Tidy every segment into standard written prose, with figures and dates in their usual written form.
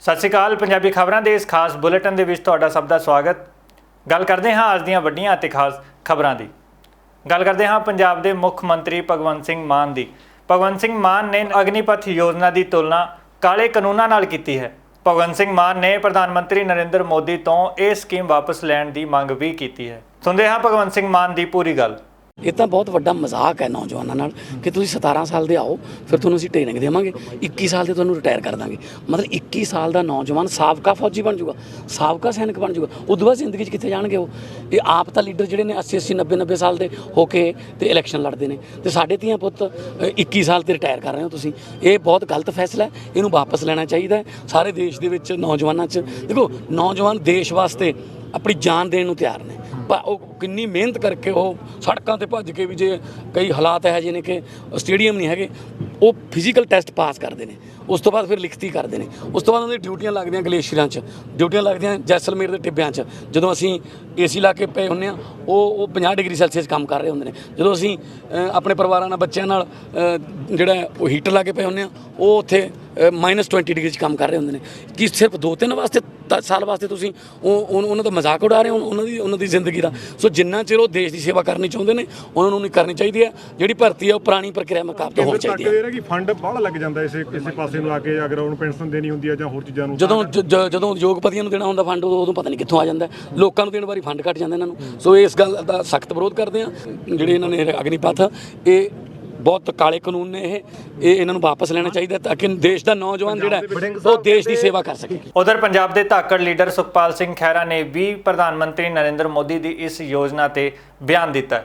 ਸਤਿ ਸ਼੍ਰੀ ਅਕਾਲ। ਪੰਜਾਬੀ ਖਬਰਾਂ ਦੇ ਇਸ ਖਾਸ ਬੁਲੇਟਿਨ ਦੇ ਵਿੱਚ ਤੁਹਾਡਾ ਸਭ ਦਾ ਸਵਾਗਤ। ਗੱਲ ਕਰਦੇ ਹਾਂ ਅੱਜ ਦੀਆਂ ਵੱਡੀਆਂ ਅਤੇ ਖਾਸ ਖਬਰਾਂ ਦੀ। ਗੱਲ ਕਰਦੇ ਹਾਂ ਪੰਜਾਬ ਦੇ ਮੁੱਖ ਮੰਤਰੀ ਭਗਵੰਤ ਸਿੰਘ ਮਾਨ ਦੀ। ਭਗਵੰਤ ਸਿੰਘ ਮਾਨ ਨੇ ਅਗਨੀਪਥ ਯੋਜਨਾ ਦੀ ਤੁਲਨਾ ਕਾਲੇ ਕਾਨੂੰਨਾਂ ਨਾਲ ਕੀਤੀ ਹੈ। ਭਗਵੰਤ ਸਿੰਘ ਮਾਨ ਨੇ ਪ੍ਰਧਾਨ ਮੰਤਰੀ ਨਰਿੰਦਰ ਮੋਦੀ ਤੋਂ ਇਹ ਸਕੀਮ ਵਾਪਸ ਲੈਣ ਦੀ ਮੰਗ ਵੀ ਕੀਤੀ ਹੈ। ਸੁਣਦੇ ਹਾਂ ਭਗਵੰਤ ਸਿੰਘ ਮਾਨ ਦੀ ਪੂਰੀ ਗੱਲ। ਇਹ ਤਾਂ ਬਹੁਤ ਵੱਡਾ ਮਜ਼ਾਕ ਹੈ ਨੌਜਵਾਨਾਂ ਨਾਲ ਕਿ ਤੁਸੀਂ 17 ਸਾਲ ਦੇ ਆਓ, ਫਿਰ ਤੁਹਾਨੂੰ ਅਸੀਂ ਟ੍ਰੇਨਿੰਗ ਦੇਵਾਂਗੇ, 21 ਸਾਲ ਦੇ ਤੁਹਾਨੂੰ ਰਿਟਾਇਰ ਕਰ ਦਾਂਗੇ। ਮਤਲਬ 21 ਸਾਲ ਦਾ ਨੌਜਵਾਨ ਸਾਬਕਾ ਫੌਜੀ ਬਣ ਜਾਊਗਾ, ਸਾਬਕਾ ਸੈਨਿਕ ਬਣ ਜਾਊਗਾ। ਉਦੋਂ ਬਾਅਦ ਜ਼ਿੰਦਗੀ 'ਚ ਕਿੱਥੇ ਜਾਣਗੇ ਉਹ? ਇਹ ਆਪ ਤਾਂ ਲੀਡਰ ਜਿਹੜੇ ਨੇ 80 90 ਸਾਲ ਦੇ ਹੋ ਕੇ ਤੇ ਇਲੈਕਸ਼ਨ ਲੜਦੇ ਨੇ, ਤੇ ਸਾਡੇ ਧੀਆਂ ਪੁੱਤ 21 ਸਾਲ ਤੇ ਰਿਟਾਇਰ ਕਰ ਰਹੇ ਹੋ ਤੁਸੀਂ। ਇਹ ਬਹੁਤ ਗਲਤ ਫੈਸਲਾ ਹੈ, ਇਹਨੂੰ ਵਾਪਸ ਲੈਣਾ ਚਾਹੀਦਾ ਹੈ। ਸਾਰੇ ਦੇਸ਼ ਦੇ ਵਿੱਚ ਨੌਜਵਾਨਾਂ 'ਚ ਦੇਖੋ, ਨੌਜਵਾਨ ਦੇਸ਼ ਵਾਸਤੇ ਆਪਣੀ ਜਾਨ ਦੇਣ ਨੂੰ ਤਿਆਰ ਨੇ, ਪਰ ਉਹ ਕਿੰਨੀ ਮਿਹਨਤ ਕਰਕੇ ਉਹ ਸੜਕਾਂ 'ਤੇ ਭੱਜ ਕੇ ਵੀ, ਜੇ ਕਈ ਹਾਲਾਤ ਇਹੋ ਜਿਹੇ ਨੇ ਕਿ ਸਟੇਡੀਅਮ ਨਹੀਂ ਹੈਗੇ, ਉਹ ਫਿਜ਼ੀਕਲ ਟੈਸਟ ਪਾਸ ਕਰਦੇ ਨੇ, ਉਸ ਤੋਂ ਬਾਅਦ ਫਿਰ ਲਿਖਤੀ ਕਰਦੇ ਨੇ, ਉਸ ਤੋਂ ਬਾਅਦ ਉਹਨਾਂ ਦੀ ਡਿਊਟੀਆਂ ਲੱਗਦੀਆਂ ਗਲੇਸ਼ੀਅਰਾਂ 'ਚ, ਡਿਊਟੀਆਂ ਲੱਗਦੀਆਂ ਜੈਸਲਮੇਰ ਦੇ ਟਿੱਬਿਆਂ 'ਚ। ਜਦੋਂ ਅਸੀਂ ਏਸੀ ਲਾ ਕੇ ਪਏ ਹੁੰਦੇ ਹਾਂ, ਉਹ 50 ਡਿਗਰੀ ਸੈਲਸੀਅਸ ਕੰਮ ਕਰ ਰਹੇ ਹੁੰਦੇ ਨੇ। ਜਦੋਂ ਅਸੀਂ ਆਪਣੇ ਪਰਿਵਾਰਾਂ ਨਾਲ, ਬੱਚਿਆਂ ਨਾਲ ਜਿਹੜਾ ਉਹ ਹੀਟਰ ਲਾ ਕੇ ਪਏ ਹੁੰਦੇ ਹਾਂ, ਉਹ ਉੱਥੇ -20 ਡਿਗਰੀ 'ਚ ਕੰਮ ਕਰ ਰਹੇ ਹੁੰਦੇ ਨੇ। ਕਿ ਸਿਰਫ 2-3 ਸਾਲ ਵਾਸਤੇ ਤੁਸੀਂ ਉਹਨਾਂ ਦਾ ਮਜ਼ਾਕ ਉਡਾ ਰਹੇ ਹੋ, ਉਹਨਾਂ ਦੀ ਜ਼ਿੰਦਗੀ ਦਾ। ਸੋ ਜਿੰਨਾ ਚਿਰ ਉਹ ਦੇਸ਼ ਦੀ ਸੇਵਾ ਕਰਨੀ ਚਾਹੁੰਦੇ ਨੇ, ਉਹਨਾਂ ਨੂੰ ਨਹੀਂ ਕਰਨੀ ਚਾਹੀਦੀ ਹੈ। ਜਿਹੜੀ ਭਰਤੀ ਹੈ ਉਹ ਪੁਰਾਣੀ ਪ੍ਰਕਿਰਿਆ ਮੁਤਾਬਕ ਹੋਣੀ ਚਾਹੀਦੀ ਹੈ। ਕਿ ਫੰਡ ਬਾਹਲਾ ਲੱਗ ਜਾਂਦਾ ਇਸੇ ਪਾਸੇ ਨੂੰ ਆ ਕੇ, ਅਗਰ ਉਹਨੂੰ ਪੈਨਸ਼ਨ ਦੇਣੀ ਹੁੰਦੀ ਹੈ ਜਾਂ ਹੋਰ ਚੀਜ਼ਾਂ ਨੂੰ, ਜਦੋਂ ਉਦਯੋਗਪਤੀਆਂ ਨੂੰ ਦੇਣਾ ਹੁੰਦਾ ਫੰਡ, ਉਦੋਂ ਪਤਾ ਨਹੀਂ ਕਿੱਥੋਂ ਆ ਜਾਂਦਾ। ਲੋਕਾਂ ਨੂੰ ਦੇਣ ਵਾਰੀ ਫੰਡ ਘੱਟ ਜਾਂਦੇ ਇਹਨਾਂ ਨੂੰ। ਸੋ ਇਸ ਗੱਲ ਦਾ ਸਖਤ ਵਿਰੋਧ ਕਰਦੇ ਹਾਂ। ਜਿਹੜੇ ਇਹਨਾਂ ਨੇ ਅਗਨੀਪਥ, ਇਹ ਬਹੁਤ ਕਾਲੇ ਕਾਨੂੰਨ ਨੇ। ਇਹ ਇਹਨਾਂ ਨੂੰ ਵਾਪਸ ਲੈਣਾ ਚਾਹੀਦਾ ਤਾਂ ਕਿ ਦੇਸ਼ ਦਾ ਨੌਜਵਾਨ ਜਿਹੜਾ ਉਹ ਦੇਸ਼ ਦੀ ਸੇਵਾ ਕਰ ਸਕੇ। ਉਧਰ ਪੰਜਾਬ ਦੇ ਧਾਕੜ ਲੀਡਰ ਸੁਖਪਾਲ ਸਿੰਘ ਖਹਿਰਾ ਨੇ ਵੀ ਪ੍ਰਧਾਨ ਮੰਤਰੀ ਨਰਿੰਦਰ ਮੋਦੀ ਦੀ ਇਸ ਯੋਜਨਾ ਤੇ ਬਿਆਨ ਦਿੱਤਾ।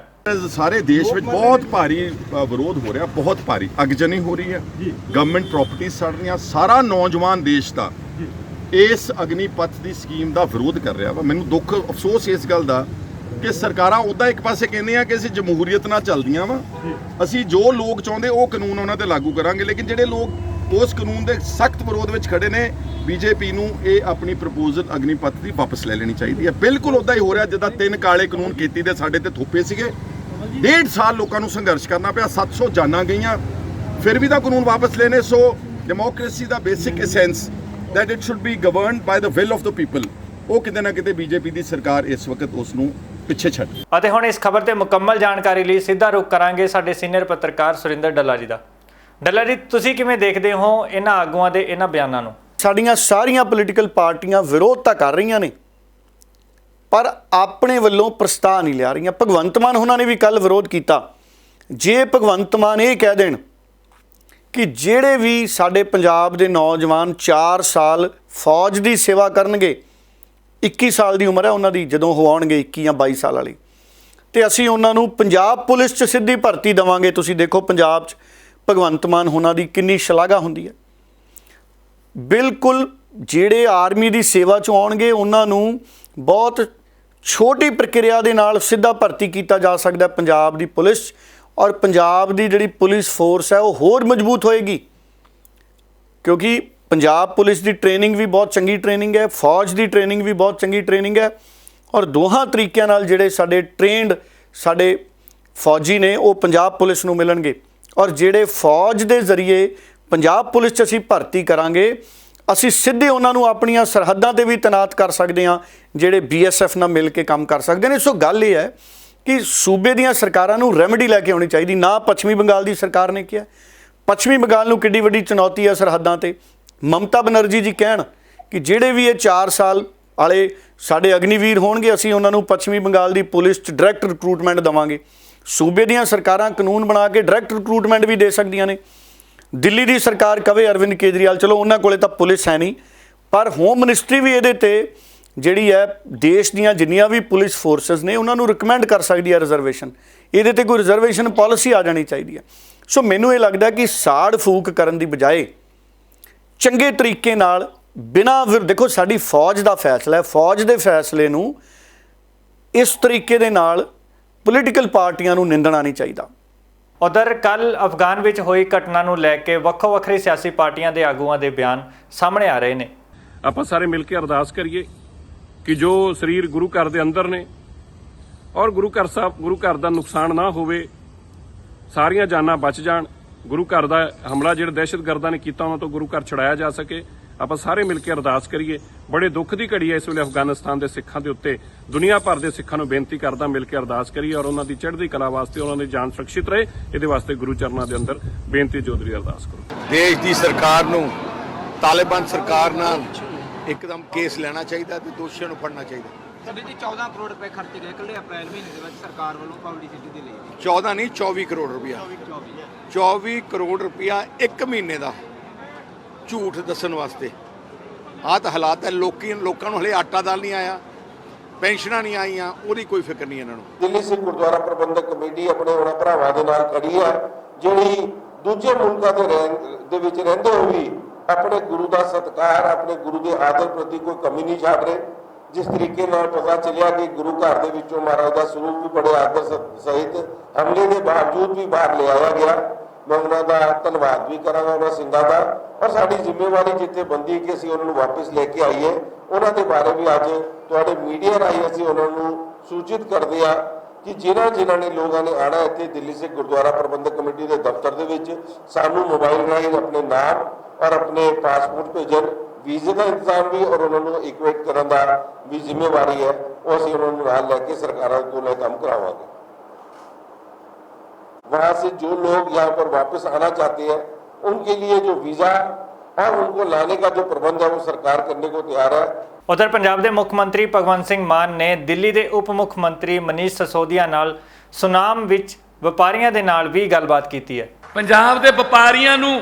ਸਾਰੇ ਦੇਸ਼ ਵਿੱਚ ਬਹੁਤ ਭਾਰੀ ਵਿਰੋਧ ਹੋ ਰਿਹਾ, ਬਹੁਤ ਭਾਰੀ ਅਗਜਨੀ ਹੋ ਰਹੀ ਹੈ। ਗਵਰਨਮੈਂਟ ਪ੍ਰਾਪਰਟੀ ਸੜ ਰਹੀਆਂ। ਸਾਰਾ ਨੌਜਵਾਨ ਦੇਸ਼ ਦਾ ਇਸ ਅਗਨੀਪਥ ਦੀ ਸਕੀਮ ਦਾ ਵਿਰੋਧ ਕਰ ਰਿਹਾ ਵਾ। ਮੈਨੂੰ ਦੁੱਖ ਅਫਸੋਸ ਇਸ ਗੱਲ ਦਾ ਕਿ ਸਰਕਾਰਾਂ ਉੱਦਾਂ ਇੱਕ ਪਾਸੇ ਕਹਿੰਦੀਆਂ ਕਿ ਅਸੀਂ ਜਮਹੂਰੀਅਤ ਨਾਲ ਚੱਲਦੀਆਂ ਵਾ, ਅਸੀਂ ਜੋ ਲੋਕ ਚਾਹੁੰਦੇ ਉਹ ਕਾਨੂੰਨ ਉਹਨਾਂ ਤੇ ਲਾਗੂ ਕਰਾਂਗੇ, ਲੇਕਿਨ ਜਿਹੜੇ ਲੋਕ ਉਸ ਕਾਨੂੰਨ ਦੇ ਸਖਤ ਵਿਰੋਧ ਵਿੱਚ ਖੜੇ ਨੇ, ਬੀਜੇਪੀ ਨੂੰ ਇਹ ਆਪਣੀ ਪ੍ਰਪੋਜ਼ਲ ਅਗਨੀਪਥ ਦੀ ਵਾਪਸ ਲੈ ਲੈਣੀ ਚਾਹੀਦੀ ਹੈ। ਬਿਲਕੁਲ ਉੱਦਾਂ ਹੀ ਹੋ ਰਿਹਾ ਜਿੱਦਾਂ 3 ਕਾਲੇ ਕਾਨੂੰਨ ਕੀਤੀ ਦੇ ਸਾਡੇ ਤੇ ਥੋਪੇ ਸੀਗੇ। 1.5 ਸਾਲ ਲੋਕਾਂ ਨੂੰ ਸੰਘਰਸ਼ ਕਰਨਾ ਪਿਆ, 700 ਜਾਨਾਂ ਗਈਆਂ, ਫਿਰ ਵੀ ਤਾਂ ਕਾਨੂੰਨ ਵਾਪਸ ਲੈਣੇ। ਸੋ ਡੈਮੋਕ੍ਰੇਸੀ ਦਾ basic essence that it should be governed by the will of the people, ਉਹ ਕਿਤੇ ਨਾ ਕਿਤੇ ਬੀਜੇਪੀ ਦੀ ਸਰਕਾਰ ਇਸ ਵਕਤ ਉਸ ਨੂੰ ਪਿੱਛੇ ਛੱਡ। ਅਤੇ ਹੁਣ ਇਸ ਖਬਰ ਤੇ ਮੁਕੰਮਲ ਜਾਣਕਾਰੀ ਲਈ ਸਿੱਧਾ ਰੁਖ ਕਰਾਂਗੇ ਸਾਡੇ ਸੀਨੀਅਰ ਪੱਤਰਕਾਰ ਸੁਰਿੰਦਰ ਡੱਲਾ ਜੀ ਦਾ। ਡੱਲਾ ਜੀ, ਤੁਸੀਂ ਕਿਵੇਂ ਦੇਖਦੇ ਹੋ ਇਹਨਾਂ ਆਗੂਆਂ ਦੇ ਇਹਨਾਂ ਬਿਆਨਾਂ ਨੂੰ? ਸਾਡੀਆਂ ਸਾਰੀਆਂ ਪੋਲੀਟੀਕਲ ਪਾਰਟੀਆਂ ਵਿਰੋਧ ਤਾਂ ਕਰ ਰਹੀਆਂ ਨੇ, ਪਰ ਆਪਣੇ ਵੱਲੋਂ ਪ੍ਰਸਤਾਵ ਨਹੀਂ ਲਿਆ ਰਹੀਆਂ। ਭਗਵੰਤ ਮਾਨ ਉਹਨਾਂ ਨੇ ਵੀ ਕੱਲ ਵਿਰੋਧ ਕੀਤਾ। ਜੇ ਭਗਵੰਤ ਮਾਨ ਇਹ ਕਹਿ ਦੇਣ ਕਿ ਜਿਹੜੇ ਵੀ ਸਾਡੇ ਪੰਜਾਬ ਦੇ ਨੌਜਵਾਨ 4 ਸਾਲ ਫੌਜ ਦੀ ਸੇਵਾ ਕਰਨਗੇ, 21 ਸਾਲ ਦੀ ਉਮਰ ਹੈ ਉਹਨਾਂ ਦੀ ਜਦੋਂ ਉਹ ਆਉਣਗੇ 21 ਜਾਂ 22 ਸਾਲ ਵਾਲੀ, ਤੇ ਅਸੀਂ ਉਹਨਾਂ ਨੂੰ ਪੰਜਾਬ ਪੁਲਿਸ 'ਚ ਸਿੱਧੀ ਭਰਤੀ ਦੇਵਾਂਗੇ। ਤੁਸੀਂ ਦੇਖੋ ਪੰਜਾਬ 'ਚ ਭਗਵੰਤ ਮਾਨ ਉਹਨਾਂ ਦੀ ਕਿੰਨੀ ਸ਼ਲਾਘਾ ਹੁੰਦੀ ਹੈ। ਬਿਲਕੁਲ ਜਿਹੜੇ ਆਰਮੀ ਦੀ ਸੇਵਾ 'ਚ ਆਉਣਗੇ ਉਹਨਾਂ ਨੂੰ ਬਹੁਤ ਛੋਟੀ ਪ੍ਰਕਿਰਿਆ ਦੇ ਨਾਲ ਸਿੱਧਾ ਭਰਤੀ ਕੀਤਾ ਜਾ ਸਕਦਾ ਪੰਜਾਬ ਦੀ ਪੁਲਿਸ, ਔਰ ਪੰਜਾਬ ਦੀ ਜਿਹੜੀ ਪੁਲਿਸ ਫੋਰਸ ਹੈ ਉਹ ਹੋਰ ਮਜ਼ਬੂਤ ਹੋਏਗੀ, ਕਿਉਂਕਿ ਪੰਜਾਬ ਪੁਲਿਸ ਦੀ ਟ੍ਰੇਨਿੰਗ ਵੀ ਬਹੁਤ ਚੰਗੀ ਟ੍ਰੇਨਿੰਗ ਹੈ, ਫੌਜ ਦੀ ਟ੍ਰੇਨਿੰਗ ਵੀ ਬਹੁਤ ਚੰਗੀ ਟ੍ਰੇਨਿੰਗ ਹੈ, ਔਰ ਦੋਹਾਂ ਤਰੀਕਿਆਂ ਨਾਲ ਜਿਹੜੇ ਸਾਡੇ ਟ੍ਰੇਨਡ ਸਾਡੇ ਫੌਜੀ ਨੇ ਉਹ ਪੰਜਾਬ ਪੁਲਿਸ ਨੂੰ ਮਿਲਣਗੇ। ਔਰ ਜਿਹੜੇ ਫੌਜ ਦੇ ਜ਼ਰੀਏ ਪੰਜਾਬ ਪੁਲਿਸ 'ਚ ਅਸੀਂ ਭਰਤੀ ਕਰਾਂਗੇ, ਅਸੀਂ ਸਿੱਧੇ ਉਹਨਾਂ ਨੂੰ ਆਪਣੀਆਂ ਸਰਹੱਦਾਂ 'ਤੇ ਵੀ ਤੈਨਾਤ ਕਰ ਸਕਦੇ ਹਾਂ, ਜਿਹੜੇ BSF ਨਾਲ ਮਿਲ ਕੇ ਕੰਮ ਕਰ ਸਕਦੇ ਨੇ। ਸੋ ਗੱਲ ਇਹ ਹੈ ਕਿ ਸੂਬੇ ਦੀਆਂ ਸਰਕਾਰਾਂ ਨੂੰ ਰੈਮੇਡੀ ਲੈ ਕੇ ਆਉਣੀ ਚਾਹੀਦੀ। ਨਾ ਪੱਛਮੀ ਬੰਗਾਲ ਦੀ ਸਰਕਾਰ ਨੇ ਕਿਹਾ, ਪੱਛਮੀ ਬੰਗਾਲ ਨੂੰ ਕਿੱਡੀ ਵੱਡੀ ਚੁਣੌਤੀ ਹੈ ਸਰਹੱਦਾਂ 'ਤੇ। ਮਮਤਾ ਬਨਰਜੀ ਜੀ ਕਹਿਣ ਕਿ ਜਿਹੜੇ ਵੀ ਇਹ 4 ਸਾਲ ਵਾਲੇ ਸਾਡੇ ਅਗਨੀਵੀਰ ਹੋਣਗੇ, ਅਸੀਂ ਉਹਨਾਂ ਨੂੰ ਪੱਛਮੀ ਬੰਗਾਲ ਦੀ ਪੁਲਿਸ 'ਚ ਡਾਇਰੈਕਟ ਰਿਕਰੂਟਮੈਂਟ ਦੇਵਾਂਗੇ। ਸੂਬੇ ਦੀਆਂ ਸਰਕਾਰਾਂ ਕਾਨੂੰਨ ਬਣਾ ਕੇ ਡਾਇਰੈਕਟ ਰਿਕਰੂਟਮੈਂਟ ਵੀ ਦੇ ਸਕਦੀਆਂ ਨੇ। ਦਿੱਲੀ ਦੀ ਸਰਕਾਰ ਕਵੇ ਅਰਵਿੰਦ ਕੇਜਰੀਵਾਲ, ਚਲੋ ਉਹਨਾਂ ਕੋਲੇ ਤਾਂ ਪੁਲਿਸ ਹੈ ਨਹੀਂ, ਪਰ ਹੋਮ ਮਿਨਿਸਟਰੀ ਵੀ ਇਹਦੇ 'ਤੇ ਜਿਹੜੀ ਹੈ ਦੇਸ਼ ਦੀਆਂ ਜਿੰਨੀਆਂ ਵੀ ਪੁਲਿਸ ਫੋਰਸਿਸ ਨੇ ਉਹਨਾਂ ਨੂੰ ਰਿਕਮੈਂਡ ਕਰ ਸਕਦੀ ਹੈ ਰਿਜ਼ਰਵੇਸ਼ਨ। ਇਹਦੇ 'ਤੇ ਕੋਈ ਰਿਜ਼ਰਵੇਸ਼ਨ ਪਾਲਿਸੀ ਆ ਜਾਣੀ ਚਾਹੀਦੀ ਹੈ। ਸੋ ਮੈਨੂੰ ਇਹ ਲੱਗਦਾ ਕਿ ਸਾੜ ਫੂਕ ਕਰਨ ਦੀ ਬਜਾਏ ਚੰਗੇ ਤਰੀਕੇ ਨਾਲ ਬਿਨਾਂ ਦੇਖੋ ਸਾਡੀ ਫੌਜ ਦਾ ਫੈਸਲਾ ਹੈ, ਫੌਜ ਦੇ ਫੈਸਲੇ ਨੂੰ ਇਸ ਤਰੀਕੇ ਦੇ ਨਾਲ ਪੋਲੀਟੀਕਲ ਪਾਰਟੀਆਂ ਨੂੰ ਨਿੰਦਣਾ ਨਹੀਂ ਚਾਹੀਦਾ। ਉਧਰ ਕੱਲ ਅਫਗਾਨ ਵਿੱਚ ਹੋਈ ਘਟਨਾ ਨੂੰ ਲੈ ਕੇ ਵੱਖੋ ਵੱਖਰੀ ਸਿਆਸੀ ਪਾਰਟੀਆਂ ਦੇ ਆਗੂਆਂ ਦੇ ਬਿਆਨ ਸਾਹਮਣੇ ਆ ਰਹੇ ਨੇ। ਆਪਾਂ ਸਾਰੇ ਮਿਲ ਕੇ ਅਰਦਾਸ ਕਰੀਏ ਕਿ ਜੋ ਸਰੀਰ ਗੁਰੂ ਘਰ ਦੇ ਅੰਦਰ ਨੇ ਔਰ ਗੁਰੂ ਘਰ ਦਾ ਨੁਕਸਾਨ ਨਾ ਹੋਵੇ, ਸਾਰੀਆਂ ਜਾਨਾਂ ਬਚ ਜਾਣ, ਗੁਰੂ ਘਰ ਦਾ ਹਮਲਾ ਜਿਹੜਾ ਦਹਿਸ਼ਤਗਰਦਾਂ ਨੇ ਕੀਤਾ ਉਹਨਾਂ ਤੋਂ ਗੁਰੂ ਘਰ ਛੁਡਾਇਆ ਜਾ ਸਕੇ। ਆਪਾਂ ਸਾਰੇ ਮਿਲ ਕੇ ਅਰਦਾਸ ਕਰੀਏ। ਬੜੇ ਦੁੱਖ ਦੀ ਘੜੀ ਹੈ ਇਸ ਵੇਲੇ ਅਫਗਾਨਿਸਤਾਨ ਦੇ ਸਿੱਖਾਂ ਦੇ ਉੱਤੇ। ਦੁਨੀਆ ਭਰ ਦੇ ਸਿੱਖਾਂ ਨੂੰ ਬੇਨਤੀ ਕਰਦਾ ਮਿਲ ਕੇ ਅਰਦਾਸ ਕਰੀਏ ਔਰ ਉਹਨਾਂ ਦੀ ਚੜ੍ਹਦੀ ਕਲਾ ਵਾਸਤੇ, ਉਹਨਾਂ ਦੀ ਜਾਨ ਸੁਰੱਖਿਅਤ ਰਹੇ, ਇਹਦੇ ਵਾਸਤੇ ਗੁਰੂ ਚਰਨਾਂ ਦੇ ਅੰਦਰ ਬੇਨਤੀ ਜੋਦਰੀ ਅਰਦਾਸ ਕਰੋ। ਦੇਸ਼ ਦੀ ਸਰਕਾਰ ਨੂੰ ਤਾਲਿਬਾਨ ਸਰਕਾਰ ਨਾਲ ਇੱਕਦਮ ਕੇਸ ਲੈਣਾ ਚਾਹੀਦਾ ਤੇ ਦੋਸ਼ੀਆਂ ਨੂੰ ਫੜਨਾ ਚਾਹੀਦਾ। ਸਭੀ ਜੀ 14 ਕਰੋੜ ਰੁਪਏ ਖਰਚੇ ਗਏ ਇਕੱਲੇ ਅਪ੍ਰੈਲ ਮਹੀਨੇ ਦੇ ਵਿੱਚ ਸਰਕਾਰ ਵੱਲੋਂ ਪਬਲਿਸਿਟੀ ਦੇ ਲਈ। 14 ਨਹੀਂ 24 ਕਰੋੜ ਰੁਪਇਆ 24 ਕਰੋੜ ਰੁਪਇਆ ਇੱਕ ਮਹੀਨੇ ਦਾ ਝੂਠ ਦੱਸਣ ਵਾਸਤੇ। ਆਹ ਤਾਂ ਹਾਲਾਤ ਹੈ। ਲੋਕਾਂ ਨੂੰ ਹਲੇ ਆਟਾ ਦਾਲ ਨਹੀਂ ਆਇਆ, ਪੈਨਸ਼ਨਾਂ ਨਹੀਂ ਆਈਆਂ, ਉਹਦੀ ਕੋਈ ਫਿਕਰ ਨਹੀਂ ਇਹਨਾਂ ਨੂੰ। ਦਿੱਲੀ ਸਿੱਖ ਗੁਰਦੁਆਰਾ ਪ੍ਰਬੰਧਕ ਕਮੇਟੀ ਆਪਣੇ ਉਹਨਾਂ ਭਰਾਵਾਂ ਦੇ ਨਾਲ ਖੜੀ ਹੈ ਜਿਹੜੀ ਦੂਜੇ ਮੁਲਕਾਂ ਦੇ ਵਿੱਚ ਰਹਿੰਦੇ ਹੋਏ ਵੀ ਆਪਣੇ ਗੁਰੂ ਦਾ ਸਤਿਕਾਰ, ਆਪਣੇ ਗੁਰੂ ਦੇ ਆਦਰ ਪ੍ਰਤੀ ਕੋਈ ਕਮੀ ਨਹੀਂ ਛੱਡ ਰਹੇ। ਜਿਸ ਤਰੀਕੇ ਨਾਲ ਪਤਾ ਚੱਲਿਆ ਕਿ ਗੁਰੂ ਘਰ ਦੇ ਵਿੱਚੋਂ ਮਹਾਰਾਜ ਦਾ ਸਰੂਪ ਵੀ ਬੜੇ ਆਦਰ ਸਹਿਤ ਹਮਲੇ ਦੇ ਬਾਵਜੂਦ ਵੀ ਬਾਹਰ ਲਿਆਇਆ ਗਿਆ। ਮੈਂ ਉਹਨਾਂ ਦਾ ਧੰਨਵਾਦ ਵੀ ਕਰਾਂਗਾ, ਉਹਨਾਂ ਸਿੰਘਾਂ ਦਾ। ਔਰ ਸਾਡੀ ਜ਼ਿੰਮੇਵਾਰੀ ਜਿੱਥੇ ਬੰਦੀ ਕਿ ਅਸੀਂ ਉਹਨਾਂ ਨੂੰ ਵਾਪਸ ਲੈ ਕੇ ਆਈਏ। ਉਹਨਾਂ ਦੇ ਬਾਰੇ ਵੀ ਅੱਜ ਤੁਹਾਡੇ ਮੀਡੀਆ ਰਾਹੀਂ ਅਸੀਂ ਉਹਨਾਂ ਨੂੰ ਸੂਚਿਤ ਕਰਦੇ ਆ ਕਿ ਜਿਨ੍ਹਾਂ ਨੇ ਲੋਕਾਂ ਨੇ ਆਣਾ ਇੱਥੇ ਦਿੱਲੀ ਸਿੱਖ ਗੁਰਦੁਆਰਾ ਪ੍ਰਬੰਧਕ ਕਮੇਟੀ ਦੇ ਦਫ਼ਤਰ ਦੇ ਵਿੱਚ ਸਾਨੂੰ ਮੋਬਾਈਲ ਰਾਹੀਂ ਆਪਣੇ ਨਾਮ ਔਰ ਆਪਣੇ ਪਾਸਪੋਰਟ ਭੇਜਣ। ਵੀਜ਼ੇ ਦਾ ਇੰਤਜ਼ਾਮ ਵੀ ਔਰ ਉਹਨਾਂ ਨੂੰ ਇਕੁਏਟ ਕਰਨ ਦਾ ਵੀ ਜ਼ਿੰਮੇਵਾਰੀ ਹੈ, ਉਹ ਅਸੀਂ ਉਹਨਾਂ ਨੂੰ ਨਾਲ ਲੈ ਕੇ ਸਰਕਾਰਾਂ ਕੋਲ ਕੰਮ करावाएंगे। वहाँ से जो लोग यहाँ पर वापस आना चाहते हैं उनके लिए जो वीजा और उनको लाने का जो प्रबंध है वो सरकार करने को तैयार है। ਉਧਰ ਪੰਜਾਬ ਦੇ ਮੁੱਖ ਮੰਤਰੀ ਭਗਵੰਤ ਸਿੰਘ ਮਾਨ ਨੇ ਦਿੱਲੀ ਦੇ ਉਪ ਮੁੱਖ ਮੰਤਰੀ ਮਨੀਸ਼ ਸਿਸੋਦੀਆ ਨਾਲ ਸੁਨਾਮ ਵਿੱਚ ਵਪਾਰੀਆਂ ਦੇ ਨਾਲ ਵੀ ਗੱਲਬਾਤ ਕੀਤੀ ਹੈ। ਪੰਜਾਬ ਦੇ ਵਪਾਰੀਆਂ ਨੂੰ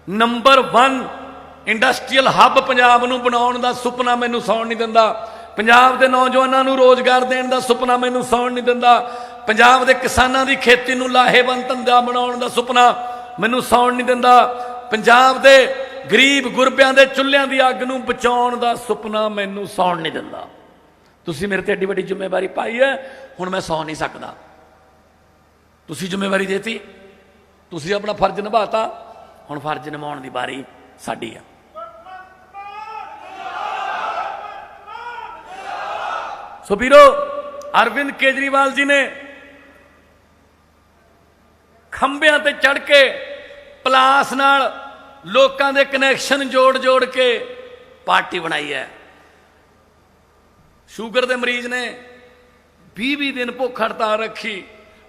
ਨੰਬਰ 1 ਇੰਡਸਟਰੀਅਲ ਹੱਬ ਪੰਜਾਬ ਨੂੰ ਬਣਾਉਣ ਦਾ ਸੁਪਨਾ ਮੈਨੂੰ ਸੌਣ ਨਹੀਂ ਦਿੰਦਾ। ਪੰਜਾਬ ਦੇ ਨੌਜਵਾਨਾਂ ਨੂੰ ਰੋਜ਼ਗਾਰ ਦੇਣ ਦਾ ਸੁਪਨਾ ਮੈਨੂੰ ਸੌਣ ਨਹੀਂ ਦਿੰਦਾ। ਪੰਜਾਬ ਦੇ ਕਿਸਾਨਾਂ ਦੀ ਖੇਤੀ ਨੂੰ ਲਾਹੇਵੰਦ ਧੰਦਾ ਬਣਾਉਣ ਦਾ ਸੁਪਨਾ ਮੈਨੂੰ ਸੌਣ ਨਹੀਂ ਦਿੰਦਾ। ਪੰਜਾਬ ਦੇ ਗਰੀਬ ਗੁਰਬਿਆਂ ਦੇ ਚੁੱਲ੍ਹਿਆਂ ਦੀ ਅੱਗ ਨੂੰ ਬਚਾਉਣ ਦਾ ਸੁਪਨਾ ਮੈਨੂੰ ਸੌਣ ਨਹੀਂ ਦਿੰਦਾ। ਤੁਸੀਂ ਮੇਰੇ ਤੇ ਏਡੀ ਵੱਡੀ ਜ਼ਿੰਮੇਵਾਰੀ ਪਾਈ ਹੈ, ਹੁਣ ਮੈਂ ਸੌ ਨਹੀਂ ਸਕਦਾ। ਤੁਸੀਂ ਜ਼ਿੰਮੇਵਾਰੀ ਦੇਤੀ, ਤੁਸੀਂ ਆਪਣਾ ਫਰਜ਼ ਨਿਭਾਤਾ, ਹੁਣ ਫਰਜ਼ ਨਿਭਾਉਣ ਦੀ ਵਾਰੀ ਸਾਡੀ ਆ। ਸੋ ਵੀਰੋ, ਅਰਵਿੰਦ ਕੇਜਰੀਵਾਲ ਜੀ ਨੇ ਖੰਭਿਆਂ ਤੇ ਚੜ ਕੇ ਪਲਾਸ ਨਾਲ ਲੋਕਾਂ ਦੇ ਕਨੈਕਸ਼ਨ ਜੋੜ ਕੇ ਪਾਰਟੀ ਬਣਾਈ ਹੈ। ਸ਼ੂਗਰ ਦੇ ਮਰੀਜ਼ ਨੇ 20 ਦਿਨ ਭੁੱਖ ਹੜਤਾਲ ਰੱਖੀ।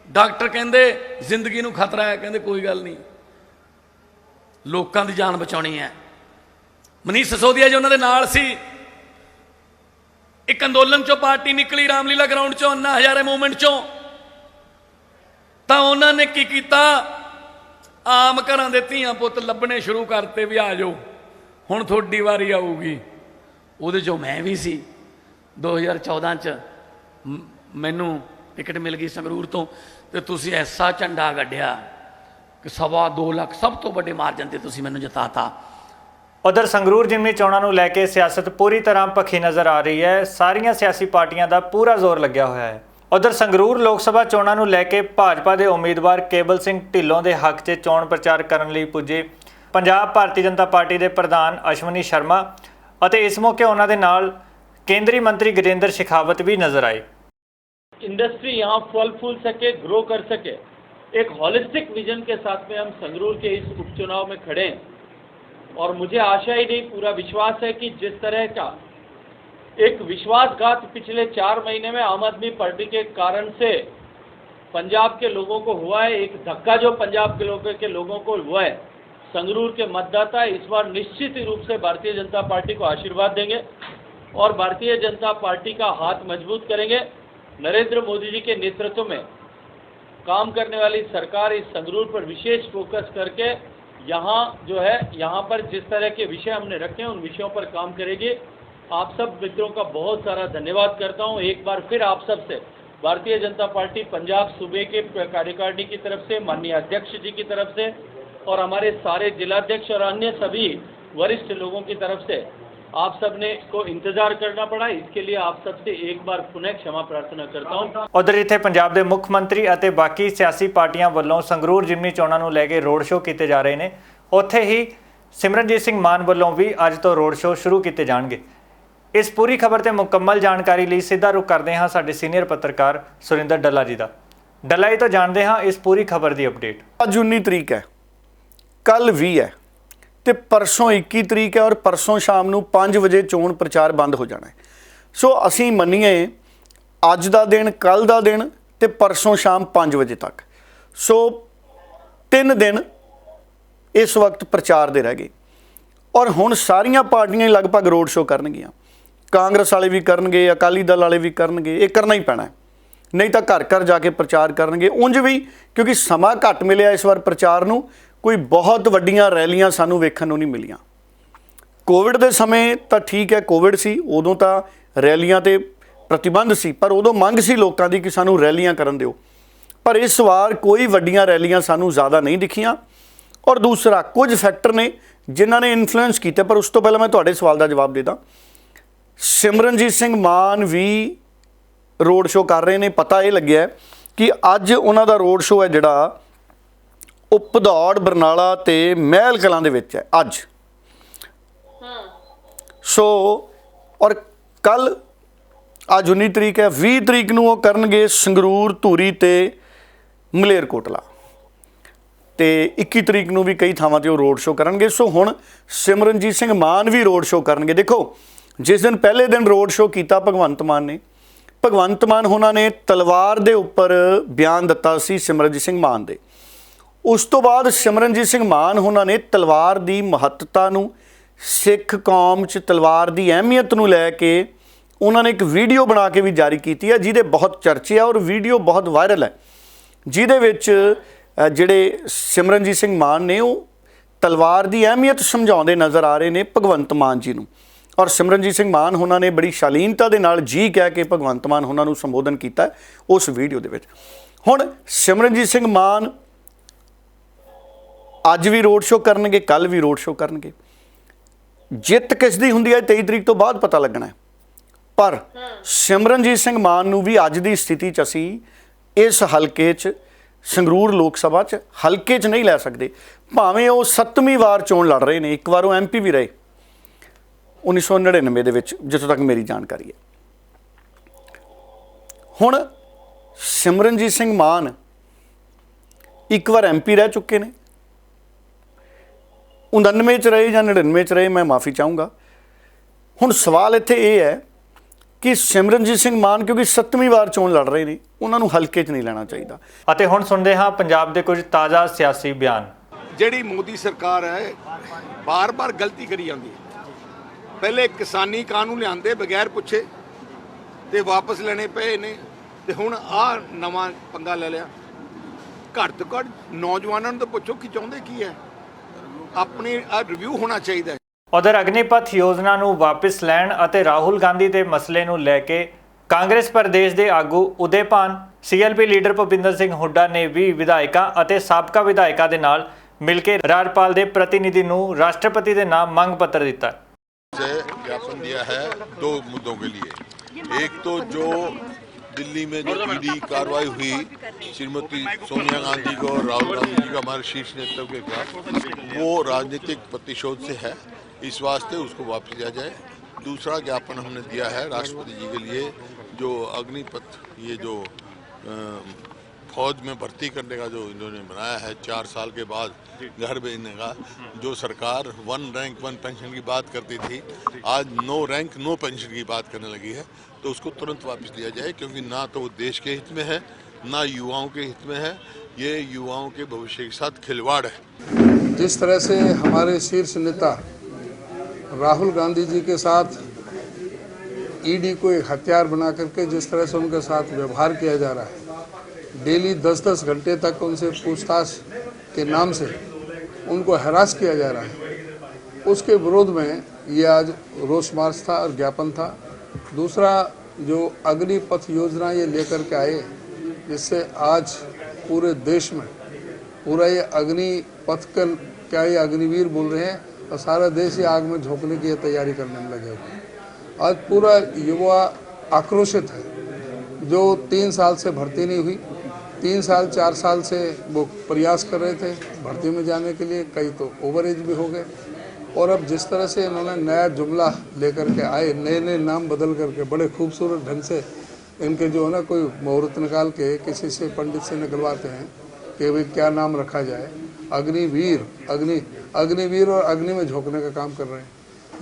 ਡਾਕਟਰ ਕਹਿੰਦੇ ਜ਼ਿੰਦਗੀ ਨੂੰ ਖਤਰਾ ਹੈ, ਕਹਿੰਦੇ ਕੋਈ ਗੱਲ ਨਹੀਂ, ਲੋਕਾਂ ਦੀ ਜਾਨ ਬਚਾਉਣੀ ਹੈ। ਮਨੀਸ਼ ਸਿਸੋਦੀਆ ਜੀ ਉਹਨਾਂ ਦੇ ਨਾਲ ਸੀ। ਇੱਕ ਅੰਦੋਲਨ ਚੋਂ ਪਾਰਟੀ ਨਿਕਲੀ, ਰਾਮਲੀਲਾ ਗਰਾਊਂਡ ਚੋਂ, ਅੰਨਾ ਹਜ਼ਾਰੇ ਮੂਵਮੈਂਟ ਚੋਂ, ਤਾਂ ਉਹਨਾਂ ਨੇ ਕੀ ਕੀਤਾ, ਆਮ ਘਰਾਂ ਦੇ ਧੀਆਂ ਪੁੱਤ ਲੱਭਣੇ ਸ਼ੁਰੂ ਕਰਤੇ ਵੀ ਆ ਜਾਓ ਹੁਣ ਤੁਹਾਡੀ ਵਾਰੀ ਆਊਗੀ। ਉਹਦੇ ਚੋਂ ਮੈਂ ਵੀ ਸੀ। 2014 ਚ ਮੈਨੂੰ ਟਿਕਟ ਮਿਲ ਗਈ ਸੰਗਰੂਰ ਤੋਂ, ਤੇ ਤੁਸੀਂ ਐਸਾ ਝੰਡਾ ਗੱਡਿਆ ਕਿ 2.25 ਲੱਖ ਸਭ ਤੋਂ ਵੱਡੇ ਮਾਰਜਨ ਤੇ ਤੁਸੀਂ ਮੈਨੂੰ ਜਿਤਾਤਾ। ਉਧਰ ਸੰਗਰੂਰ ਜ਼ਿਮਨੀ ਚੋਣਾਂ ਨੂੰ ਲੈ ਕੇ ਸਿਆਸਤ ਪੂਰੀ ਤਰ੍ਹਾਂ ਭਖੀ ਨਜ਼ਰ ਆ ਰਹੀ ਹੈ। ਸਾਰੀਆਂ ਸਿਆਸੀ ਪਾਰਟੀਆਂ ਦਾ ਪੂਰਾ ਜ਼ੋਰ ਲੱਗਿਆ ਹੋਇਆ ਹੈ। ਉਧਰ ਸੰਗਰੂਰ ਲੋਕ ਸਭਾ ਚੋਣਾਂ ਨੂੰ ਲੈ ਕੇ ਭਾਜਪਾ ਦੇ ਉਮੀਦਵਾਰ ਕੇਵਲ ਸਿੰਘ ਢਿੱਲੋਂ ਦੇ ਹੱਕ 'ਚ ਚੋਣ ਪ੍ਰਚਾਰ ਕਰਨ ਲਈ ਪੁੱਜੇ ਪੰਜਾਬ ਭਾਰਤੀ ਜਨਤਾ ਪਾਰਟੀ ਦੇ ਪ੍ਰਧਾਨ ਅਸ਼ਵਨੀ ਸ਼ਰਮਾ ਅਤੇ ਇਸ ਮੌਕੇ ਉਹਨਾਂ ਦੇ ਨਾਲ केंद्रीय मंत्री गजेंद्र शेखावत भी नजर आए। इंडस्ट्री यहाँ फल फूल सके, ग्रो कर सके, एक हॉलिस्टिक विजन के साथ में हम संगरूर के इस उपचुनाव में खड़े हैं। और मुझे आशा ही नहीं, पूरा विश्वास है कि जिस तरह का एक विश्वासघात पिछले 4 महीने में आम आदमी पार्टी के कारण से पंजाब के लोगों को हुआ है, एक धक्का जो पंजाब के लोगों को हुआ है, संगरूर के मतदाता इस बार निश्चित रूप से भारतीय जनता पार्टी को आशीर्वाद देंगे और भारतीय जनता पार्टी का हाथ मजबूत करेंगे। नरेंद्र मोदी जी के नेतृत्व में काम करने वाली सरकार इस संगरूर पर विशेष फोकस करके यहाँ जो है, यहाँ पर जिस तरह के विषय हमने रखे हैं उन विषयों पर काम करेगी। आप सब मित्रों का बहुत सारा धन्यवाद करता हूँ। एक बार फिर आप सब से भारतीय जनता पार्टी पंजाब सूबे के कार्यकारिणी की तरफ से, माननीय अध्यक्ष जी की तरफ से और हमारे सारे जिलाध्यक्ष और अन्य सभी वरिष्ठ लोगों की तरफ से आप सब ने को इंतजार करना पड़ा, इसके लिए आप सबसे एक बार पुनः क्षमा प्रार्थना करता हूं। उधर इत्थे पंजाब के मुख्य मंत्री ਅਤੇ बाकी सियासी पार्टियां ਵੱਲੋਂ ਸੰਗਰੂਰ ਜ਼ਿਮਨੀ ਚੋਣਾਂ ਨੂੰ ਲੈ ਕੇ ਰੋਡ ਸ਼ੋਅ ਕੀਤੇ ਜਾ ਰਹੇ ਨੇ। ਉੱਥੇ ਹੀ ਸਿਮਰਨਜੀਤ ਸਿੰਘ ਮਾਨ ਵੱਲੋਂ ਵੀ ਅੱਜ ਤੋਂ ਰੋਡ ਸ਼ੋਅ ਸ਼ੁਰੂ ਕੀਤੇ ਜਾਣਗੇ। ਇਸ ਪੂਰੀ ਖਬਰ ਤੇ ਮੁਕੰਮਲ ਜਾਣਕਾਰੀ ਲਈ ਸਿੱਧਾ ਰੁਖ ਕਰਦੇ ਹਾਂ ਸਾਡੇ ਸੀਨੀਅਰ ਪੱਤਰਕਾਰ ਸੁਰਿੰਦਰ ਡੱਲਾ ਜੀ ਦਾ। ਡੱਲਾ ਜੀ ਤੋਂ ਜਾਣਦੇ ਹਾਂ ਇਸ ਪੂਰੀ ਖਬਰ ਦੀ ਅਪਡੇਟ। ਅੱਜ 19 ਤਰੀਕ ਹੈ, ਕੱਲ 20 ਹੈ, ਤੇ ਪਰਸੋਂ 21 ਤਰੀਕ ਹੈ ਔਰ ਪਰਸੋਂ ਸ਼ਾਮ ਨੂੰ 5 ਵਜੇ ਚੋਣ ਪ੍ਰਚਾਰ ਬੰਦ ਹੋ ਜਾਣਾ ਹੈ। ਸੋ ਅਸੀਂ ਮੰਨੀਏ ਅੱਜ ਦਾ ਦਿਨ, ਕੱਲ ਦਾ ਦਿਨ ਤੇ ਪਰਸੋਂ ਸ਼ਾਮ 5 ਵਜੇ ਤੱਕ, ਸੋ 3 ਦਿਨ ਇਸ ਵਕਤ ਪ੍ਰਚਾਰ ਦੇ ਰਹਿ ਗਏ। ਔਰ ਹੁਣ ਸਾਰੀਆਂ ਪਾਰਟੀਆਂ ਲਗਭਗ ਰੋਡ ਸ਼ੋਅ ਕਰਨਗੀਆਂ, ਕਾਂਗਰਸ ਵਾਲੇ ਵੀ ਕਰਨਗੇ, ਅਕਾਲੀ ਦਲ ਵਾਲੇ ਵੀ ਕਰਨਗੇ, ਇਹ ਕਰਨਾ ਹੀ ਪੈਣਾ, ਨਹੀਂ ਤਾਂ ਘਰ ਘਰ ਜਾ ਕੇ ਪ੍ਰਚਾਰ ਕਰਨਗੇ। ਉਂਝ ਵੀ ਕਿਉਂਕਿ ਸਮਾਂ ਘੱਟ ਮਿਲਿਆ ਇਸ ਵਾਰ ਪ੍ਰਚਾਰ ਨੂੰ, ਕੋਈ ਬਹੁਤ ਵੱਡੀਆਂ ਰੈਲੀਆਂ ਸਾਨੂੰ ਵੇਖਣ ਨੂੰ ਨਹੀਂ ਮਿਲੀਆਂ। ਕੋਵਿਡ ਦੇ ਸਮੇਂ ਤਾਂ ਠੀਕ ਹੈ, ਕੋਵਿਡ ਸੀ, ਉਦੋਂ ਤਾਂ ਰੈਲੀਆਂ ਤੇ ਪ੍ਰਤੀਬੰਧ ਸੀ, ਪਰ ਉਦੋਂ ਮੰਗ ਸੀ ਲੋਕਾਂ ਦੀ ਕਿ ਸਾਨੂੰ ਰੈਲੀਆਂ ਕਰਨ ਦਿਓ। ਪਰ ਇਸ ਵਾਰ ਕੋਈ ਵੱਡੀਆਂ ਰੈਲੀਆਂ ਸਾਨੂੰ ਜ਼ਿਆਦਾ ਨਹੀਂ ਦਿਖੀਆਂ। ਔਰ ਦੂਸਰਾ, ਕੁਝ ਫੈਕਟਰ ਨੇ ਜਿਨ੍ਹਾਂ ਨੇ ਇਨਫਲੂਐਂਸ ਕੀਤਾ। ਪਰ ਉਸ ਤੋਂ ਪਹਿਲਾਂ ਮੈਂ ਤੁਹਾਡੇ ਸਵਾਲ ਦਾ ਜਵਾਬ ਦੇ ਦਾਂ। ਸਿਮਰਨਜੀਤ ਸਿੰਘ ਮਾਨ ਵੀ ਰੋਡ ਸ਼ੋਅ ਕਰ ਰਹੇ ਨੇ। ਪਤਾ ਇਹ ਲੱਗਿਆ ਕਿ ਅੱਜ ਉਹਨਾਂ ਦਾ ਰੋਡ ਸ਼ੋਅ ਹੈ ਜਿਹੜਾ ਉਹ ਭਦੌੜ, ਬਰਨਾਲਾ ਤੇ ਮਹਿਲ ਕਲਾਂ ਦੇ ਵਿੱਚ ਹੈ ਅੱਜ। ਸੋ ਔਰ ਕੱਲ ਅੱਜ 19 ਤਰੀਕ ਹੈ, 20 ਤਰੀਕ ਨੂੰ ਉਹ ਕਰਨਗੇ ਸੰਗਰੂਰ, ਧੂਰੀ ਤੇ ਮਲੇਰਕੋਟਲਾ, ਤੇ 21 ਤਰੀਕ ਨੂੰ ਵੀ ਕਈ ਥਾਵਾਂ ਤੇ ਉਹ ਰੋਡ ਸ਼ੋਅ ਕਰਨਗੇ। ਸੋ ਹੁਣ ਸਿਮਰਨਜੀਤ ਸਿੰਘ ਮਾਨ ਵੀ ਰੋਡ ਸ਼ੋਅ ਕਰਨਗੇ। ਦੇਖੋ, ਜਿਸ ਦਿਨ ਪਹਿਲੇ ਦਿਨ ਰੋਡ ਸ਼ੋਅ ਕੀਤਾ ਭਗਵੰਤ ਮਾਨ ਉਹਨਾਂ ਨੇ ਤਲਵਾਰ ਦੇ ਉੱਪਰ ਬਿਆਨ ਦਿੱਤਾ ਸੀ ਸਿਮਰਨਜੀਤ ਸਿੰਘ ਮਾਨ ਦੇ। ਉਸ ਤੋਂ ਬਾਅਦ ਸਿਮਰਨਜੀਤ ਸਿੰਘ ਮਾਨ ਉਹਨਾਂ ਨੇ ਤਲਵਾਰ ਦੀ ਮਹੱਤਤਾ ਨੂੰ, ਸਿੱਖ ਕੌਮ 'ਚ ਤਲਵਾਰ ਦੀ ਅਹਿਮੀਅਤ ਨੂੰ ਲੈ ਕੇ ਉਹਨਾਂ ਨੇ ਇੱਕ ਵੀਡੀਓ ਬਣਾ ਕੇ ਵੀ ਜਾਰੀ ਕੀਤੀ ਹੈ, ਜਿਹਦੇ ਬਹੁਤ ਚਰਚੇ ਆ ਔਰ ਵੀਡੀਓ ਬਹੁਤ ਵਾਇਰਲ ਹੈ, ਜਿਹਦੇ ਵਿੱਚ ਜਿਹੜੇ ਸਿਮਰਨਜੀਤ ਸਿੰਘ ਮਾਨ ਨੇ ਉਹ ਤਲਵਾਰ ਦੀ ਅਹਿਮੀਅਤ ਸਮਝਾਉਂਦੇ ਨਜ਼ਰ ਆ ਰਹੇ ਨੇ ਭਗਵੰਤ ਮਾਨ ਜੀ ਨੂੰ। ਔਰ ਸਿਮਰਨਜੀਤ ਸਿੰਘ ਮਾਨ ਉਹਨਾਂ ਨੇ ਬੜੀ ਸ਼ਾਲੀਨਤਾ ਦੇ ਨਾਲ ਜੀ ਕਹਿ ਕੇ ਭਗਵੰਤ ਮਾਨ ਉਹਨਾਂ ਨੂੰ ਸੰਬੋਧਨ ਕੀਤਾ ਉਸ ਵੀਡੀਓ ਦੇ ਵਿੱਚ। ਹੁਣ ਸਿਮਰਨਜੀਤ ਸਿੰਘ ਮਾਨ ਅੱਜ ਵੀ ਰੋਡ ਸ਼ੋਅ ਕਰਨਗੇ, ਕੱਲ ਵੀ ਰੋਡ ਸ਼ੋਅ ਕਰਨਗੇ। ਜਿੱਤ ਕਿਸ ਦੀ ਹੁੰਦੀ ਹੈ 23 ਤਰੀਕ ਤੋਂ ਬਾਅਦ ਪਤਾ ਲੱਗਣਾ ਹੈ। ਪਰ ਸਿਮਰਨਜੀਤ ਸਿੰਘ ਮਾਨ ਨੂੰ ਵੀ ਅੱਜ ਦੀ ਸਥਿਤੀ 'ਚ ਅਸੀਂ ਇਸ ਹਲਕੇ 'ਚ, ਸੰਗਰੂਰ ਲੋਕ ਸਭਾ 'ਚ ਹਲਕੇ 'ਚ ਨਹੀਂ ਲੈ ਸਕਦੇ। ਭਾਵੇਂ ਉਹ 7ਵੀਂ ਵਾਰ ਚੋਣ ਲੜ ਰਹੇ ਨੇ, ਇੱਕ ਵਾਰ ਉਹ MP ਵੀ ਰਹੇ 1999 ਦੇ ਵਿੱਚ, ਜਿੱਥੋਂ ਤੱਕ ਮੇਰੀ ਜਾਣਕਾਰੀ ਹੈ। ਹੁਣ ਸਿਮਰਨਜੀਤ ਸਿੰਘ ਮਾਨ ਇੱਕ ਵਾਰ MP ਰਹਿ ਚੁੱਕੇ ਨੇ, 99 'ਚ ਰਹੇ ਜਾਂ 99 'ਚ ਰਹੇ, ਮੈਂ ਮਾਫੀ ਚਾਹੂੰਗਾ। ਹੁਣ ਸਵਾਲ ਇੱਥੇ ਇਹ ਹੈ ਕਿ ਸਿਮਰਨਜੀਤ ਸਿੰਘ ਮਾਨ ਕਿਉਂਕਿ 7ਵੀਂ ਵਾਰ ਚੋਣ ਲੜ ਰਹੇ ਨੇ, ਉਹਨਾਂ ਨੂੰ ਹਲਕੇ 'ਚ ਨਹੀਂ ਲੈਣਾ ਚਾਹੀਦਾ। ਅਤੇ ਹੁਣ ਸੁਣਦੇ ਹਾਂ ਪੰਜਾਬ ਦੇ ਕੁਝ ਤਾਜ਼ਾ ਸਿਆਸੀ ਬਿਆਨ। ਜਿਹੜੀ ਮੋਦੀ ਸਰਕਾਰ ਹੈ ਬਾਰ-ਬਾਰ ਗਲਤੀ ਕਰੀ ਜਾਂਦੀ ਹੈ। ਪਹਿਲੇ ਕਿਸਾਨੀ ਕਾਨੂੰਨ ਲਿਆਂਦੇ ਬਗੈਰ ਪੁੱਛੇ ਤੇ ਵਾਪਸ ਲੈਣੇ ਪਏ ਨੇ, ਤੇ ਹੁਣ ਆਹ ਨਵਾਂ ਪੰਗਾ ਲੈ ਲਿਆ। ਘੱਟ ਤੋਂ ਘੱਟ ਨੌਜਵਾਨਾਂ ਨੂੰ ਤਾਂ ਪੁੱਛੋ ਕਿ ਚਾਹੁੰਦੇ ਕੀ ਹੈ, ਆਪਣੀ ਰਿਵਿਊ ਹੋਣਾ ਚਾਹੀਦਾ ਹੈ। ਉਧਰ ਅਗਨੀਪਥ ਯੋਜਨਾ ਨੂੰ ਵਾਪਸ ਲੈਣ ਅਤੇ ਰਾਹੁਲ ਗਾਂਧੀ ਦੇ ਮਸਲੇ ਨੂੰ ਲੈ ਕੇ ਕਾਂਗਰਸ ਪ੍ਰਦੇਸ਼ ਦੇ ਆਗੂ ਉਦੇਪਾਨ, CLP ਲੀਡਰ ਭੁਪਿੰਦਰ ਸਿੰਘ ਹੁੱਡਾ ਨੇ ਵੀ ਵਿਧਾਇਕਾਂ ਅਤੇ ਸਾਬਕਾ ਵਿਧਾਇਕਾਂ ਦੇ ਨਾਲ ਮਿਲ ਕੇ ਰਾਜਪਾਲ ਦੇ ਪ੍ਰਤੀਨਿਧੀ ਨੂੰ ਰਾਸ਼ਟਰਪਤੀ ਦੇ ਨਾਮ ਮੰਗ ਪੱਤਰ ਦਿੱਤਾ। ज्ञापन दिया है 2 मुद्दों के लिए। एक तो जो दिल्ली में जो ईडी कार्रवाई हुई श्रीमती सोनिया गांधी को और राहुल गांधी जी का हमारे शीर्ष नेतृत्व के खिलाफ, वो राजनीतिक प्रतिशोध से है, इस वास्ते उसको वापस लिया जाए। दूसरा ज्ञापन हमने दिया है राष्ट्रपति जी के लिए, जो अग्निपथ ये जो फौज में भर्ती करने का जो इन्होंने बनाया है 4 साल के बाद घर भेजने का, जो सरकार 1 रैंक 1 पेंशन की बात करती थी, आज 9 रैंक 9 पेंशन की बात करने लगी है, तो उसको तुरंत वापस लिया जाए, क्योंकि ना तो वो देश के हित में है, ना युवाओं के हित में है। ये युवाओं के भविष्य के साथ खिलवाड़ है। जिस तरह से हमारे शीर्ष नेता राहुल गांधी जी के साथ ईडी को एक हथियार बना करके जिस तरह से उनके साथ व्यवहार किया जा रहा है, डेली 10-10 घंटे तक उनसे पूछताछ के नाम से उनको हरास किया जा रहा है, उसके विरोध में ये आज रोष मार्च था और ज्ञापन था। दूसरा, जो अग्निपथ योजना ये लेकर के आए, जिससे आज पूरे देश में पूरा ये अग्निपथ का क्या ये अग्निवीर बोल रहे हैं, और सारा देश ही आग में झोंकने की तैयारी करने में लगे हुए। आज पूरा युवा आक्रोशित है, जो 3 साल से भर्ती नहीं हुई, 3 साल 4 साल से वो प्रयास कर रहे थे भर्ती में जाने के लिए, कई तो ओवर एज भी हो गए। और अब जिस तरह से इन्होंने नया जुमला लेकर के आए, नए नए नाम बदल करके बड़े खूबसूरत ढंग से इनके जो है ना, कोई मुहूर्त निकाल के किसी से पंडित से निकलवाते हैं कि भाई क्या नाम रखा जाए, अग्निवीर और अग्नि में झोंकने का काम कर रहे हैं।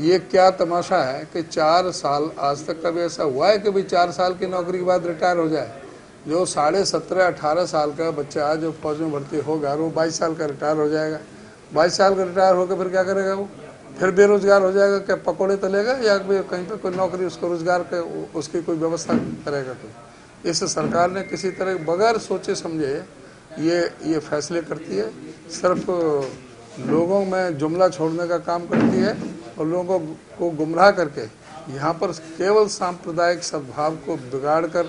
ये क्या तमाशा है कि 4 साल आज तक कभी ऐसा हुआ है कि भाई 4 साल की नौकरी के बाद रिटायर हो जाए? जो 17.5-18 साल का बच्चा जो फौज में भर्ती होगा वो 22 साल का रिटायर हो जाएगा। 22 साल का रिटायर होकर फिर क्या करेगा? वो फिर बेरोजगार हो जाएगा। क्या पकौड़े तलेगा या कहीं पे कोई नौकरी उसको रोजगार के उसकी कोई व्यवस्था करेगा? कोई इस सरकार ने किसी तरह बगैर सोचे समझे ये फैसले करती है, सिर्फ लोगों में जुमला छोड़ने का काम करती है और लोगों को गुमराह करके यहाँ पर केवल सांप्रदायिक सद्भाव को बिगाड़ कर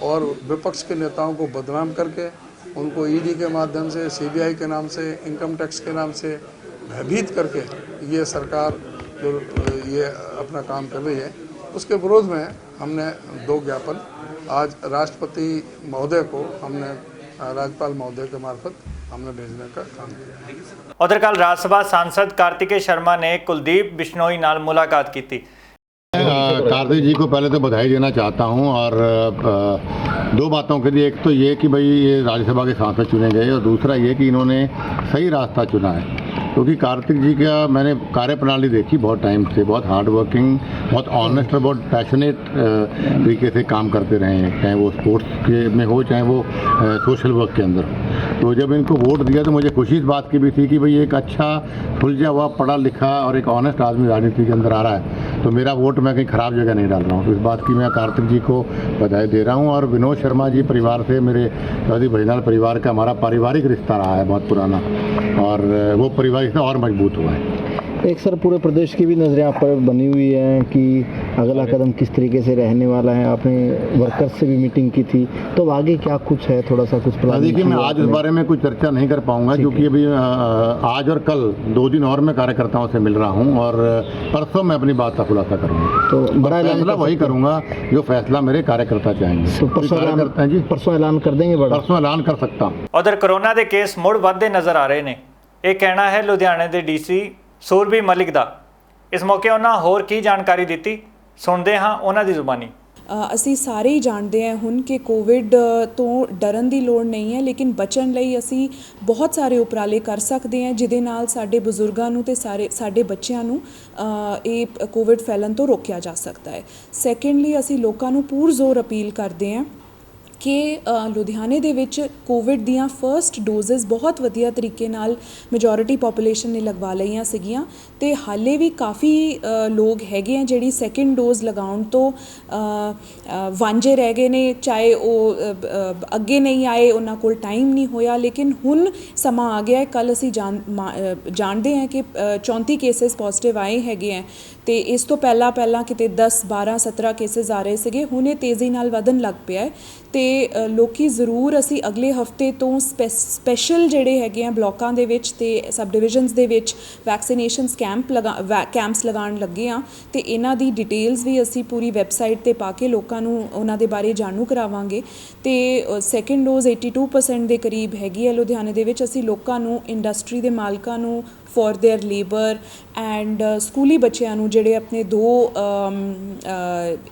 और विपक्ष के नेताओं को बदनाम करके उनको ईडी के माध्यम से, सीबीआई के नाम से, इनकम टैक्स के नाम से भयभीत करके ये सरकार जो ये अपना काम कर रही है, उसके विरोध में हमने 2 ज्ञापन आज राष्ट्रपति महोदय को हमने राज्यपाल महोदय के मार्फत हमने भेजने का काम किया। उधर कल राज्यसभा सांसद कार्तिकेय शर्मा ने कुलदीप बिश्नोई नाल मुलाकात की थी। कार्तिक जी को पहले तो बधाई देना चाहता हूं और 2 बातों के लिए, एक तो ये कि भाई ये राज्यसभा के सांसद चुने गए और दूसरा ये कि इन्होंने सही रास्ता चुना है, क्योंकि कार्तिक जी का मैंने कार्यप्रणाली देखी बहुत टाइम से, बहुत हार्ड वर्किंग, बहुत ऑनेस्ट और बहुत पैशनेट तरीके से काम करते रहे हैं, चाहे वो स्पोर्ट्स के में हो चाहे वो सोशल वर्क के अंदर हो। तो जब इनको वोट दिया तो मुझे खुशी इस बात की भी थी कि भाई एक अच्छा सुलझा हुआ पढ़ा लिखा और एक ऑनेस्ट आदमी राजनीति के अंदर आ रहा है, तो मेरा वोट मैं कहीं ख़राब जगह नहीं डाल रहा हूँ। तो इस बात की मैं कार्तिक जी को बधाई दे रहा हूँ। और विनोद शर्मा जी परिवार से, मेरे चौधरी भजनाल परिवार का हमारा पारिवारिक रिश्ता रहा है बहुत पुराना, और वो परिवार रिश्ता और मजबूत हुआ है। एक सर पूरे प्रदेश की भी नज़रें आप पर बनी हुई है कि अगला कदम किस तरीके से रहने वाला है। आपने वर्कर्स से भी मीटिंग की थी, तो आगे क्या कुछ है, थोड़ा सा कुछ प्लान? देखिए, मैं आज इस बारे में कुछ चर्चा नहीं कर पाऊंगा, क्योंकि अभी आज और कल 2 दिन और मैं कार्यकर्ताओं से मिल रहा हूं और परसों मैं अपनी बात का खुलासा करूंगा। तो बड़ा फैसला वही करूंगा जो फैसला मेरे कार्यकर्ता चाहेंगे। परसों ऐलान कर देंगे? परसों ऐलान कर सकता हूँ। उधर कोरोना के केस मुड़ ਵੱਧਦੇ नज़र आ रहे हैं, ये कहना है लुधियाने के डीसी सूरबी मलिक ਦਾ। इस मौके ਉਹਨਾਂ ਹੋਰ ਕੀ ਜਾਣਕਾਰੀ ਦਿੱਤੀ, ਸੁਣਦੇ ਹਾਂ ਉਹਨਾਂ ਦੀ ਜ਼ੁਬਾਨੀ। ਅਸੀਂ ਸਾਰੇ ਹੀ ਜਾਣਦੇ ਹਾਂ ਹੁਣ ਕਿ ਕੋਵਿਡ ਤੋਂ ਡਰਨ ਦੀ ਲੋੜ ਨਹੀਂ ਹੈ, ਲੇਕਿਨ ਬਚਣ ਲਈ ਅਸੀਂ ਬਹੁਤ ਸਾਰੇ ਉਪਰਾਲੇ ਕਰ ਸਕਦੇ ਹਾਂ ਜਿਹਦੇ ਨਾਲ ਸਾਡੇ ਬਜ਼ੁਰਗਾਂ ਨੂੰ ਤੇ ਸਾਡੇ ਬੱਚਿਆਂ ਨੂੰ ਇਹ ਕੋਵਿਡ ਫੈਲਣ ਤੋਂ ਰੋਕਿਆ ਜਾ ਸਕਦਾ ਹੈ। ਸੈਕੰਡਲੀ ਅਸੀਂ ਲੋਕਾਂ ਨੂੰ ਪੁਰਜ਼ੋਰ ਅਪੀਲ ਕਰਦੇ ਹਾਂ ਕਿ ਲੁਧਿਆਣੇ ਦੇ ਵਿੱਚ ਕੋਵਿਡ ਦੀਆਂ ਫਰਸਟ ਡੋਜ਼ਸ ਬਹੁਤ ਵਧੀਆ ਤਰੀਕੇ ਨਾਲ ਮੈਜੋਰਿਟੀ ਪੋਪੂਲੇਸ਼ਨ ਨੇ ਲਗਵਾ ਲਈਆਂ ਸੀਗੀਆਂ, ਅਤੇ ਹਾਲੇ ਵੀ ਕਾਫੀ ਲੋਕ ਹੈਗੇ ਆ ਜਿਹੜੀ ਸੈਕਿੰਡ ਡੋਜ਼ ਲਗਾਉਣ ਤੋਂ ਵਾਂਝੇ ਰਹਿ ਗਏ ਨੇ, ਚਾਹੇ ਉਹ ਅੱਗੇ ਨਹੀਂ ਆਏ, ਉਹਨਾਂ ਕੋਲ ਟਾਈਮ ਨਹੀਂ ਹੋਇਆ, ਲੇਕਿਨ ਹੁਣ ਸਮਾਂ ਆ ਗਿਆ। ਕੱਲ੍ਹ ਅਸੀਂ ਜਾਣਦੇ ਹਾਂ ਕਿ 34 ਕੇਸਿਸ ਪੋਜ਼ੀਟਿਵ ਆਏ ਹੈਗੇ ਆ, ਅਤੇ ਇਸ ਤੋਂ ਪਹਿਲਾਂ ਕਿਤੇ 10, 12, 17 ਕੇਸਿਸ ਆ ਰਹੇ ਸੀਗੇ। ਹੁਣ ਇਹ ਤੇਜ਼ੀ ਨਾਲ ਵਧਣ ਲੱਗ ਪਿਆ ਹੈ, ਅਤੇ ਲੋਕੀ ਜ਼ਰੂਰ ਅਸੀਂ ਅਗਲੇ ਹਫਤੇ ਤੋਂ ਸਪੈਸ਼ਲ ਜਿਹੜੇ ਹੈਗੇ ਆ ਬਲੋਕਾਂ ਦੇ ਵਿੱਚ ਅਤੇ ਸਬ ਡਿਵੀਜ਼ਨਸ ਦੇ ਵਿੱਚ ਵੈਕਸੀਨੇਸ਼ਨਸ ਕੈਂਪਸ ਲਗਾਉਣ ਲੱਗੇ ਹਾਂ, ਅਤੇ ਇਹਨਾਂ ਦੀ ਡਿਟੇਲਸ ਵੀ ਅਸੀਂ ਪੂਰੀ ਵੈਬਸਾਈਟ 'ਤੇ ਪਾ ਕੇ ਲੋਕਾਂ ਨੂੰ ਉਹਨਾਂ ਦੇ ਬਾਰੇ ਜਾਣੂ ਕਰਾਵਾਂਗੇ। ਅਤੇ ਸੈਕਿੰਡ ਡੋਜ਼ 82% ਦੇ ਕਰੀਬ ਹੈਗੀ ਹੈ ਲੁਧਿਆਣੇ ਦੇ ਵਿੱਚ। ਅਸੀਂ ਲੋਕਾਂ ਨੂੰ, ਇੰਡਸਟਰੀ ਦੇ ਮਾਲਕਾਂ ਨੂੰ ਫॉर देयर ਲੇਬਰ ਐਂਡ ਸਕੂਲੀ ਬੱਚਿਆਂ ਨੂੰ ਜਿਹੜੇ ਆਪਣੇ 2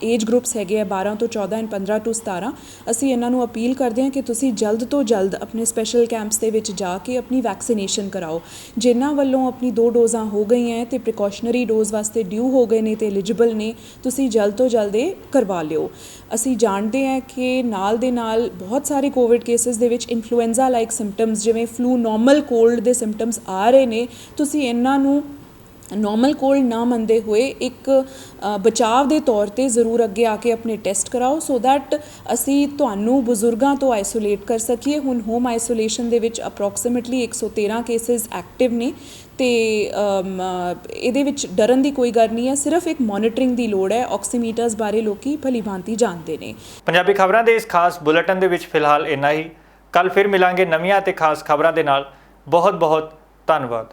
ਏਜ ਗਰੁੱਪਸ ਹੈਗੇ ਆ 12 ਤੋਂ 14 ਐਂਡ 15 ਤੋਂ 17, ਅਸੀਂ ਇਹਨਾਂ ਨੂੰ ਅਪੀਲ ਕਰਦੇ ਹਾਂ ਕਿ ਤੁਸੀਂ ਜਲਦ ਤੋਂ ਜਲਦ ਆਪਣੇ ਸਪੈਸ਼ਲ ਕੈਂਪਸ ਦੇ ਵਿੱਚ ਜਾ ਕੇ ਆਪਣੀ ਵੈਕਸੀਨੇਸ਼ਨ ਕਰਾਓ। ਜਿਨ੍ਹਾਂ ਵੱਲੋਂ ਆਪਣੀ 2 ਡੋਜ਼ਾਂ ਹੋ ਗਈਆਂ ਅਤੇ ਪ੍ਰੀਕਾਸ਼ਨਰੀ ਡੋਜ਼ ਵਾਸਤੇ ਡਿਊ ਹੋ ਗਏ ਨੇ ਅਤੇ ਐਲੀਜੀਬਲ ਨੇ, ਤੁਸੀਂ ਜਲਦ ਤੋਂ ਜਲਦ ਇਹ ਕਰਵਾ ਲਿਓ। ਅਸੀਂ ਜਾਣਦੇ ਹਾਂ ਕਿ ਨਾਲ ਦੇ ਨਾਲ ਬਹੁਤ ਸਾਰੇ ਕੋਵਿਡ ਕੇਸਿਸ ਦੇ ਵਿੱਚ ਇਨਫਲੂਐਂਜ਼ਾ ਲਾਈਕ ਸਿੰਪਟਮਸ ਜਿਵੇਂ ਫਲੂ, ਨਾਰਮਲ ਕੋਲਡ ਦੇ ਸਿੰਪਟਮਸ ਆ ਰਹੇ ਨੇ। ਤੁਸੀਂ ਇਹਨਾਂ ਨੂੰ ਨੋਰਮਲ ਕੋਲਡ ਨਾ ਮੰਨਦੇ ਹੋਏ ਇੱਕ ਬਚਾਅ ਦੇ ਤੌਰ 'ਤੇ ਜ਼ਰੂਰ ਅੱਗੇ ਆ ਕੇ ਆਪਣੇ ਟੈਸਟ ਕਰਾਓ, ਸੋ ਦੈਟ ਅਸੀਂ ਤੁਹਾਨੂੰ ਬਜ਼ੁਰਗਾਂ ਤੋਂ ਆਈਸੋਲੇਟ ਕਰ ਸਕੀਏ। ਹੁਣ ਹੋਮ ਆਈਸੋਲੇਸ਼ਨ ਦੇ ਵਿੱਚ ਅਪਰੋਕਸੀਮੇਟਲੀ 113 ਕੇਸਿਸ ਐਕਟਿਵ ਨੇ, ਅਤੇ ਇਹਦੇ ਵਿੱਚ ਡਰਨ ਦੀ ਕੋਈ ਗੱਲ ਨਹੀਂ ਹੈ, ਸਿਰਫ ਇੱਕ ਮੋਨੀਟਰਿੰਗ ਦੀ ਲੋੜ ਹੈ। ਆਕਸੀਮੀਟਰਸ ਬਾਰੇ ਲੋਕੀ ਭਲੀ ਭਾਂਤੀ ਜਾਣਦੇ ਨੇ। ਪੰਜਾਬੀ ਖਬਰਾਂ ਦੇ ਇਸ ਖਾਸ ਬੁਲੇਟਿਨ ਦੇ ਵਿੱਚ ਫਿਲਹਾਲ ਇੰਨਾ ਹੀ। ਕੱਲ੍ਹ ਫਿਰ ਮਿਲਾਂਗੇ ਨਵੀਆਂ ਅਤੇ ਖਾਸ ਖਬਰਾਂ ਦੇ ਨਾਲ। ਬਹੁਤ ਬਹੁਤ ਧੰਨਵਾਦ।